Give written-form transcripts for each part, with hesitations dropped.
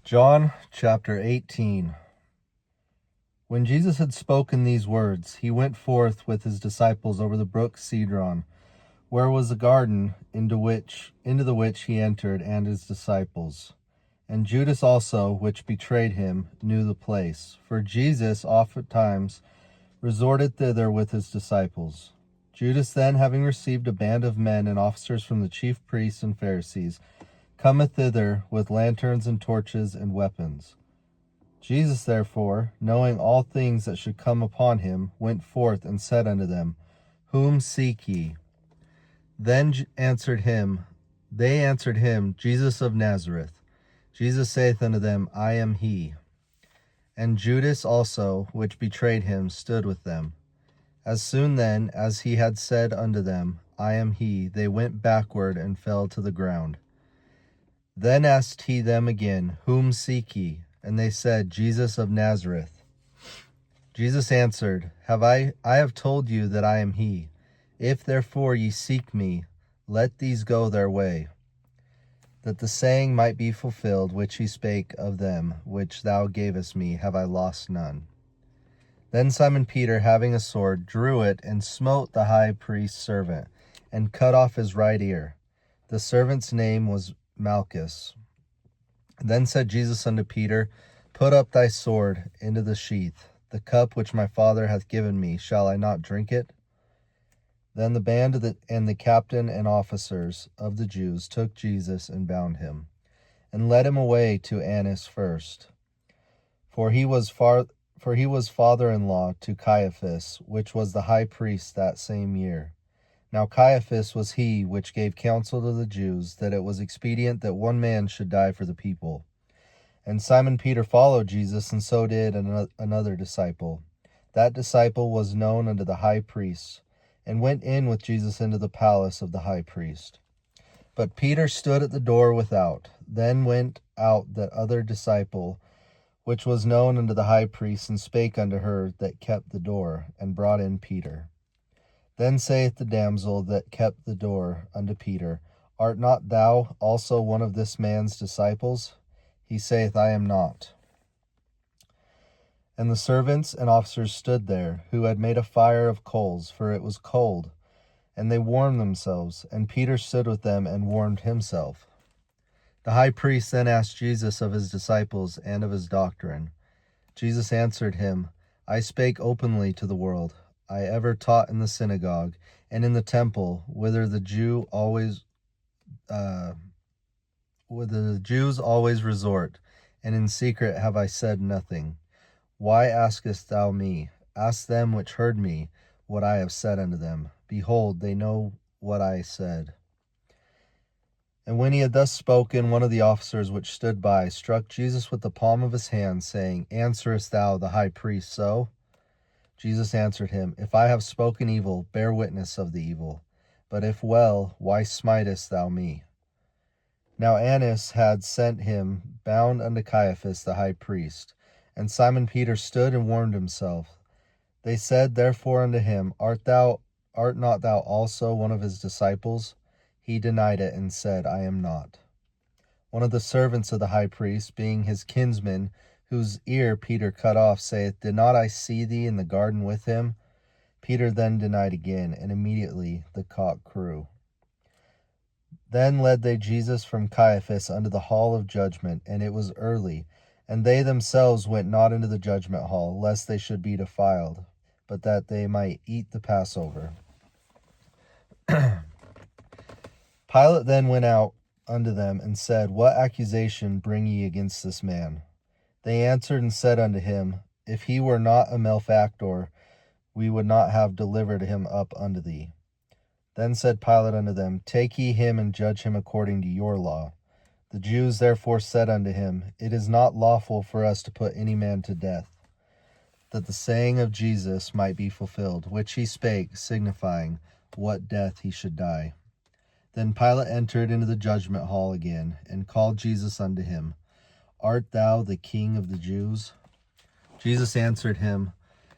John chapter 18. When Jesus had spoken these words, he went forth with his disciples over the brook Cedron, where was a garden into the which he entered, and his disciples. And Judas also, which betrayed him, knew the place, for Jesus oftentimes resorted thither with his disciples. Judas then, having received a band of men and officers from the chief priests and Pharisees, cometh thither with lanterns and torches and weapons. Jesus therefore, knowing all things that should come upon him, went forth and said unto them, Whom seek ye? They answered him, Jesus of Nazareth. Jesus saith unto them, I am he. And Judas also, which betrayed him, stood with them. As soon then as he had said unto them, I am he, they went backward and fell to the ground. Then asked he them again, Whom seek ye? And they said, Jesus of Nazareth. Jesus answered, I have told you that I am he. If therefore ye seek me, let these go their way, that the saying might be fulfilled which he spake of them which thou gavest me, have I lost none. Then Simon Peter, having a sword, drew it, and smote the high priest's servant, and cut off his right ear. The servant's name was Malchus. Then said Jesus unto Peter, Put up thy sword into the sheath. The cup which my Father hath given me, shall I not drink it? Then the band and the captain and officers of the Jews took Jesus and bound him, and led him away to Annas first. For he was father-in-law to Caiaphas, which was the high priest that same year. Now Caiaphas was he which gave counsel to the Jews, that it was expedient that one man should die for the people. And Simon Peter followed Jesus, and so did another disciple. That disciple was known unto the high priest, and went in with Jesus into the palace of the high priest. But Peter stood at the door without. Then went out that other disciple, which was known unto the high priest, and spake unto her that kept the door, and brought in Peter. Then saith the damsel that kept the door unto Peter, Art not thou also one of this man's disciples? He saith, I am not. And the servants and officers stood there, who had made a fire of coals, for it was cold, and they warmed themselves, and Peter stood with them and warmed himself. The high priest then asked Jesus of his disciples and of his doctrine. Jesus answered him, I spake openly to the world. I ever taught in the synagogue, and in the temple, whither the Jews always resort, and in secret have I said nothing. Why askest thou me? Ask them which heard me what I have said unto them. Behold, they know what I said. And when he had thus spoken, one of the officers which stood by struck Jesus with the palm of his hand, saying, Answerest thou the high priest so? Jesus answered him, If I have spoken evil, bear witness of the evil. But if well, why smitest thou me? Now Annas had sent him bound unto Caiaphas the high priest. And Simon Peter stood and warmed himself. They said therefore unto him, Art not thou also one of his disciples? He denied it, and said, I am not. One of the servants of the high priest, being his kinsman, whose ear Peter cut off, saith, Did not I see thee in the garden with him? Peter then denied again, and immediately the cock crew. Then led they Jesus from Caiaphas unto the hall of judgment, and it was early. And they themselves went not into the judgment hall, lest they should be defiled, but that they might eat the Passover. Pilate then went out unto them, and said, What accusation bring ye against this man? They answered and said unto him, If he were not a malefactor, we would not have delivered him up unto thee. Then said Pilate unto them, Take ye him and judge him according to your law. The Jews therefore said unto him, It is not lawful for us to put any man to death, that the saying of Jesus might be fulfilled, which he spake, signifying what death he should die. Then Pilate entered into the judgment hall again, and called Jesus unto him, Art thou the King of the Jews? Jesus answered him,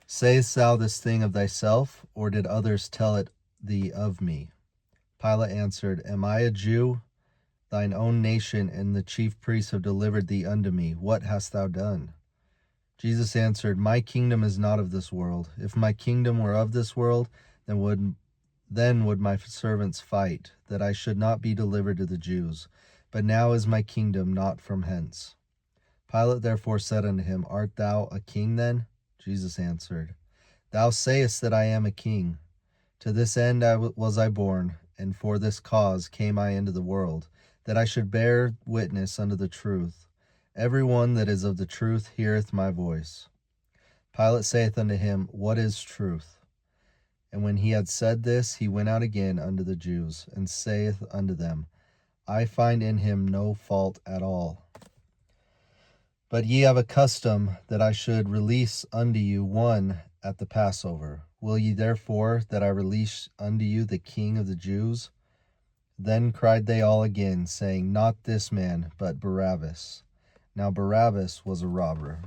Sayest thou this thing of thyself, or did others tell it thee of me? Pilate answered, Am I a Jew? Thine own nation and the chief priests have delivered thee unto me. What hast thou done? Jesus answered, My kingdom is not of this world. If my kingdom were of this world, then would my servants fight, that I should not be delivered to the Jews. But now is my kingdom not from hence. Pilate therefore said unto him, Art thou a king then? Jesus answered, Thou sayest that I am a king. To this end was I born, and for this cause came I into the world, that I should bear witness unto the truth. Every one that is of the truth heareth my voice. Pilate saith unto him, What is truth? And when he had said this, he went out again unto the Jews, and saith unto them, I find in him no fault at all. But ye have a custom that I should release unto you one at the Passover. Will ye therefore that I release unto you the King of the Jews? Then cried they all again, saying, Not this man, but Barabbas. Now Barabbas was a robber.